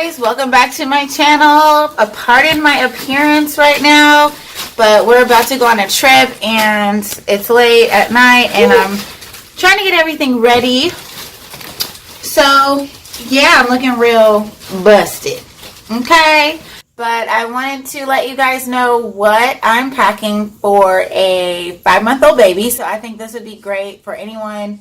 guys, welcome back to my channel. Pardon my appearance right now, but we're about to go on a trip and it's late at night and I'm trying to get everything ready. So yeah, I'm looking real busted, okay? But I wanted to let you guys know what I'm packing for a 5-month-old baby. So I think this would be great for anyone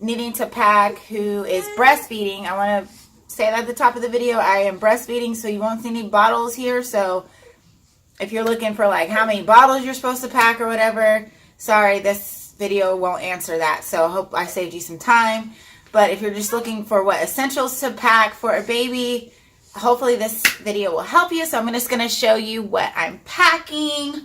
needing to pack who is breastfeeding. I want to say that at the top of the video, I am breastfeeding, so you won't see any bottles here. So if you're looking for like how many bottles you're supposed to pack or whatever, sorry, this video won't answer that. So I hope I saved you some time. But if you're just looking for what essentials to pack for a baby, hopefully this video will help you. So I'm just going to show you what I'm packing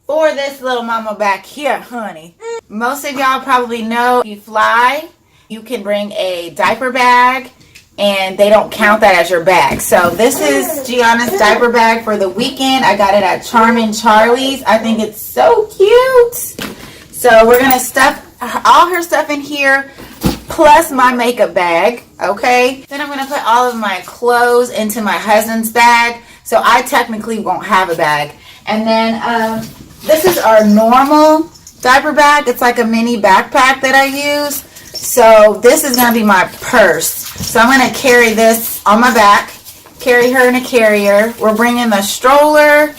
for this little mama back here, honey. Most of y'all probably know if you fly, you can bring a diaper bag and they don't count that as your bag. So this is Gianna's diaper bag for the weekend. I got it at Charmin Charlie's. I think it's so cute. So we're going to stuff all her stuff in here, plus my makeup bag, okay? Then I'm going to put all of my clothes into my husband's bag, so I technically won't have a bag. And then this is our normal diaper bag. It's like a mini backpack that I use. So this is going to be my purse. So I'm going to carry this on my back, carry her in a carrier. We're bringing the stroller,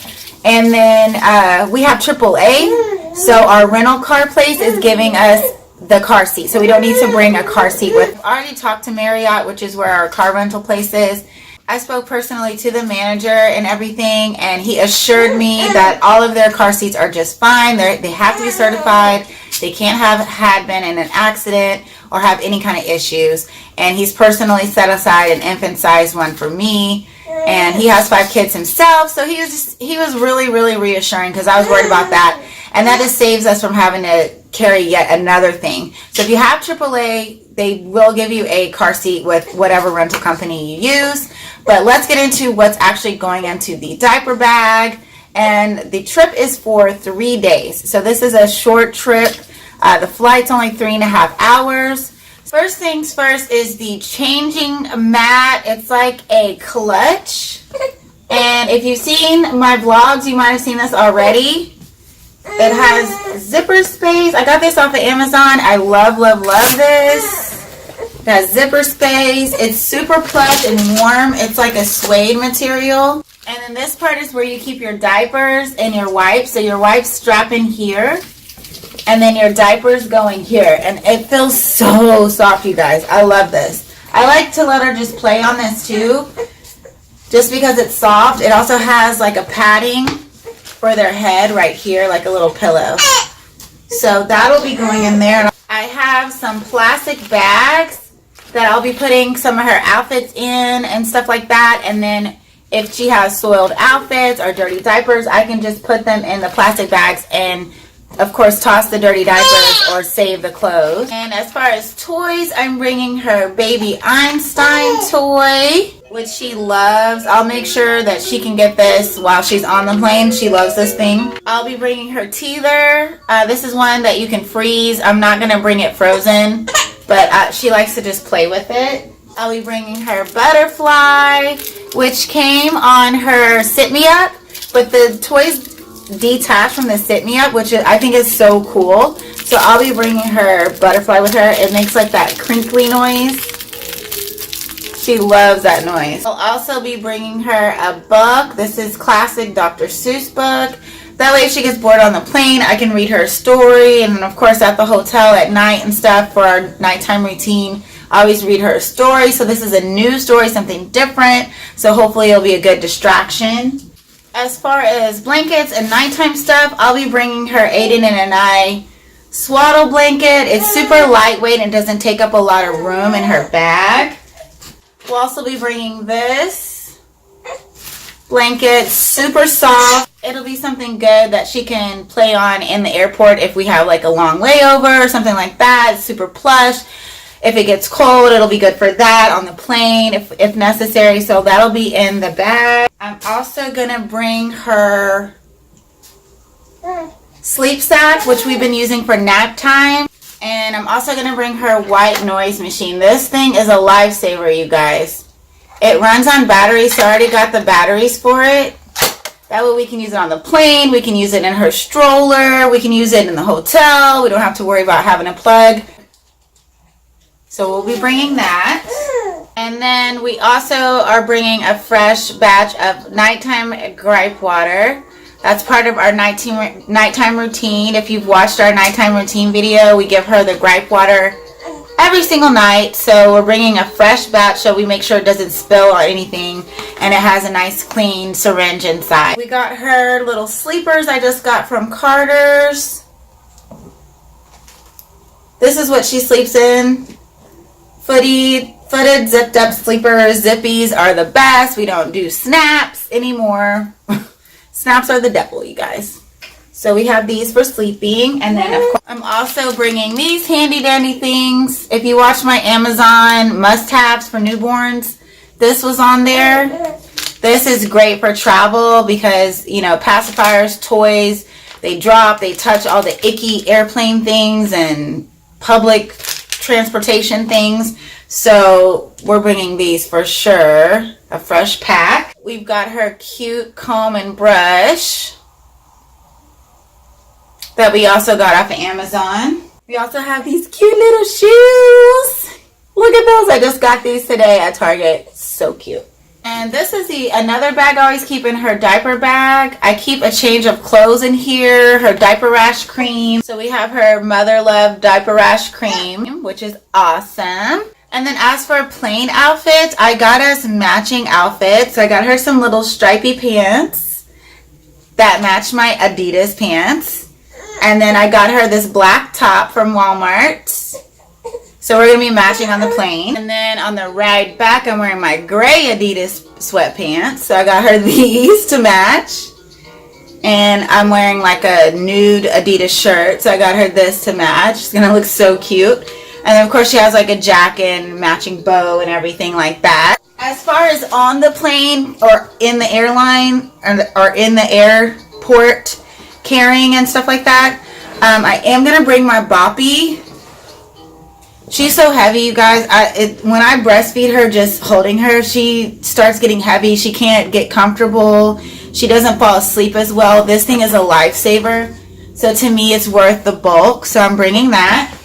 and then we have AAA. So our rental car place is giving us the car seat, so we don't need to bring a car seat with. I already talked to Marriott, which is where our car rental place is. I spoke personally to the manager and everything, and he assured me that all of their car seats are just fine. They have to be certified. They can't have had been in an accident or have any kind of issues. And he's personally set aside an infant size one for me. And he has 5 kids himself, so he was really reassuring, because I was worried about that. And that just saves us from having to carry yet another thing. So if you have AAA, they will give you a car seat with whatever rental company you use. But let's get into what's actually going into the diaper bag. And the trip is for 3 days. So this is a short trip. The flight's only 3.5 hours. First things first is the changing mat. It's like a clutch. And if you've seen my vlogs, you might have seen this already. It has zipper space. I got this off of Amazon. I love this. It has zipper space. It's super plush and warm. It's like a suede material. And then this part is where you keep your diapers and your wipes. So your wipes strap in here, and then your diapers go in here. And it feels so soft, you guys. I love this. I like to let her just play on this too, just because it's soft. It also has like a padding for their head right here, like a little pillow. So that'll be going in there. I have some plastic bags that I'll be putting some of her outfits in and stuff like that. And then if she has soiled outfits or dirty diapers, I can just put them in the plastic bags and of course toss the dirty diapers or save the clothes. And as far as toys, I'm bringing her baby Einstein toy, which she loves. I'll make sure that she can get this while she's on the plane. She loves this thing. I'll be bringing her teether. This is one that you can freeze. I'm not going to bring it frozen, but she likes to just play with it. I'll be bringing her butterfly, which came on her Sit Me Up, but the toys detached from the Sit Me Up, which I think is so cool. So I'll be bringing her butterfly with her. It makes like that crinkly noise. She loves that noise. I'll also be bringing her a book. This is classic Dr. Seuss book. That way if she gets bored on the plane, I can read her a story. And then of course at the hotel at night and stuff for our nighttime routine, I always read her a story. So this is a new story, something different. So hopefully it'll be a good distraction. As far as blankets and nighttime stuff, I'll be bringing her Aiden and I swaddle blanket. It's super lightweight and doesn't take up a lot of room in her bag. We'll also be bringing this blanket, super soft. It'll be something good that she can play on in the airport if we have like a long layover or something like that. It's super plush. If it gets cold, it'll be good for that on the plane if necessary. So that'll be in the bag. I'm also going to bring her sleep sack, which we've been using for nap time. And I'm also going to bring her white noise machine. This thing is a lifesaver, you guys. It runs on batteries, so I already got the batteries for it. That way we can use it on the plane, we can use it in her stroller, we can use it in the hotel. We don't have to worry about having a plug. So we'll be bringing that. And then we also are bringing a fresh batch of nighttime gripe water. That's part of our nighttime routine. If you've watched our nighttime routine video, we give her the gripe water every single night. So we're bringing a fresh batch so we make sure it doesn't spill or anything, and it has a nice clean syringe inside. We got her little sleepers I just got from Carter's. This is what she sleeps in. Footed zipped up sleepers. Zippies are the best. We don't do snaps anymore. Snaps are the devil, you guys. So we have these for sleeping. And then, of course, I'm also bringing these handy dandy things. If you watch my Amazon must-haves for newborns, this was on there. This is great for travel because, you know, pacifiers, toys, they drop, they touch all the icky airplane things and public transportation things. So we're bringing these for sure. A fresh pack. We've got her cute comb and brush that we also got off of Amazon. We also have these cute little shoes. Look at those. I just got these today at Target. So cute. And this is another bag I always keep in her diaper bag. I keep a change of clothes in here. Her diaper rash cream. So we have her Mother Love diaper rash cream, which is awesome. And then as for plain outfits, I got us matching outfits. I got her some little stripy pants that match my Adidas pants. And then I got her this black top from Walmart. So we're going to be matching on the plane. And then on the ride back, I'm wearing my gray Adidas sweatpants. So I got her these to match. And I'm wearing like a nude Adidas shirt. So I got her this to match. It's going to look so cute. And then, of course, she has like a jacket and matching bow and everything like that. As far as on the plane or in the airline or in the airport carrying and stuff like that, I am going to bring my Boppy. She's so heavy, you guys. When I breastfeed her, just holding her, she starts getting heavy. She can't get comfortable. She doesn't fall asleep as well. This thing is a lifesaver. So to me, it's worth the bulk. So I'm bringing that.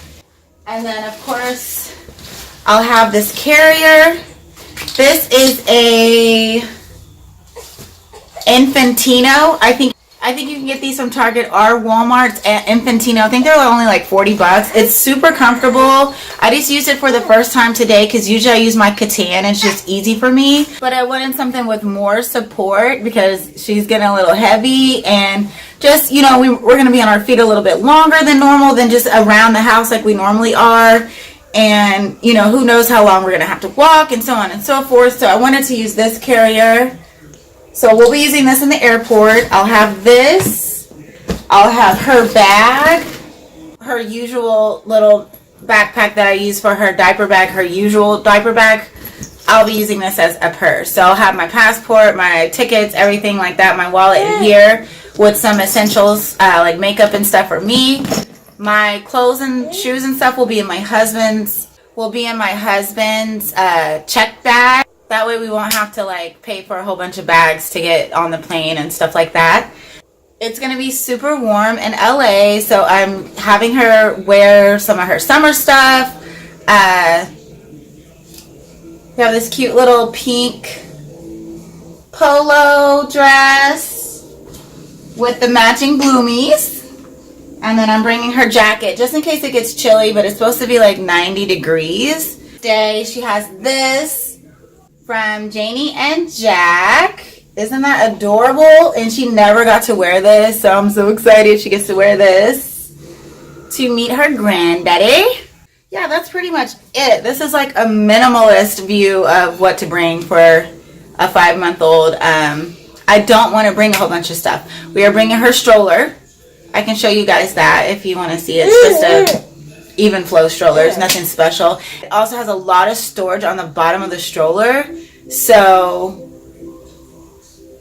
And then, of course, I'll have this carrier. This is a Infantino. I think you can get these from Target or Walmart at Infantino. I think they're only like 40 bucks. It's super comfortable. I just used it for the first time today because usually I use my Catan. It's just easy for me. But I wanted something with more support because she's getting a little heavy, and just, you know, we're going to be on our feet a little bit longer than normal, than just around the house like we normally are. And, you know, who knows how long we're going to have to walk and so on and so forth. So I wanted to use this carrier. So we'll be using this in the airport. I'll have this. I'll have her bag. Her usual little backpack that I use for her diaper bag. Her usual diaper bag. I'll be using this as a purse. So I'll have my passport, my tickets, everything like that. My wallet in here with some essentials like makeup and stuff for me. My clothes and shoes and stuff will be in my husband's. Check bag. That way we won't have to like pay for a whole bunch of bags to get on the plane and stuff like that. It's going to be super warm in LA, so I'm having her wear some of her summer stuff. We have this cute little pink polo dress with the matching bloomies. And then I'm bringing her jacket just in case it gets chilly, but it's supposed to be like 90 degrees. Today she has this from Janie and Jack. Isn't that adorable? And she never got to wear this, so I'm so excited she gets to wear this to meet her granddaddy. Yeah, that's pretty much it. This is like a minimalist view of what to bring for a 5-month-old. I don't want to bring a whole bunch of stuff. We are bringing her stroller. I can show you guys that if you want to see it. It's just a even flow stroller. It's nothing special. It also has a lot of storage on the bottom of the stroller, so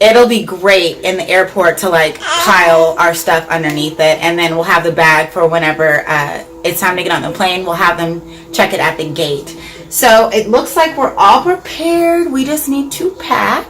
it'll be great in the airport to like pile our stuff underneath it, and then we'll have the bag for whenever it's time to get on the plane. We'll have them check it at the gate. So it looks like we're all prepared. We just need to pack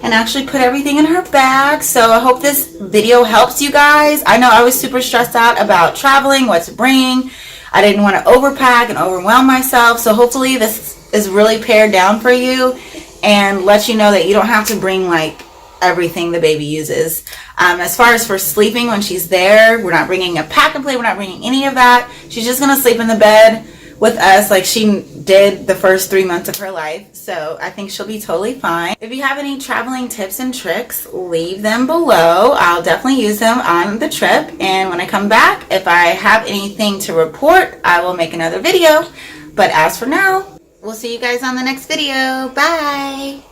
and actually put everything in her bag. So I hope this video helps you guys. I know I was super stressed out about traveling, what to bring. I didn't want to overpack and overwhelm myself. So hopefully this is really pared down for you and let you know that you don't have to bring like everything the baby uses. As far as for sleeping when she's there, we're not bringing a pack and play. We're not bringing any of that. She's just going to sleep in the bed with us like she did the first 3 months of her life. So I think she'll be totally fine. If you have any traveling tips and tricks, leave them below. I'll definitely use them on the trip. And when I come back, if I have anything to report, I will make another video. But as for now, we'll see you guys on the next video. Bye.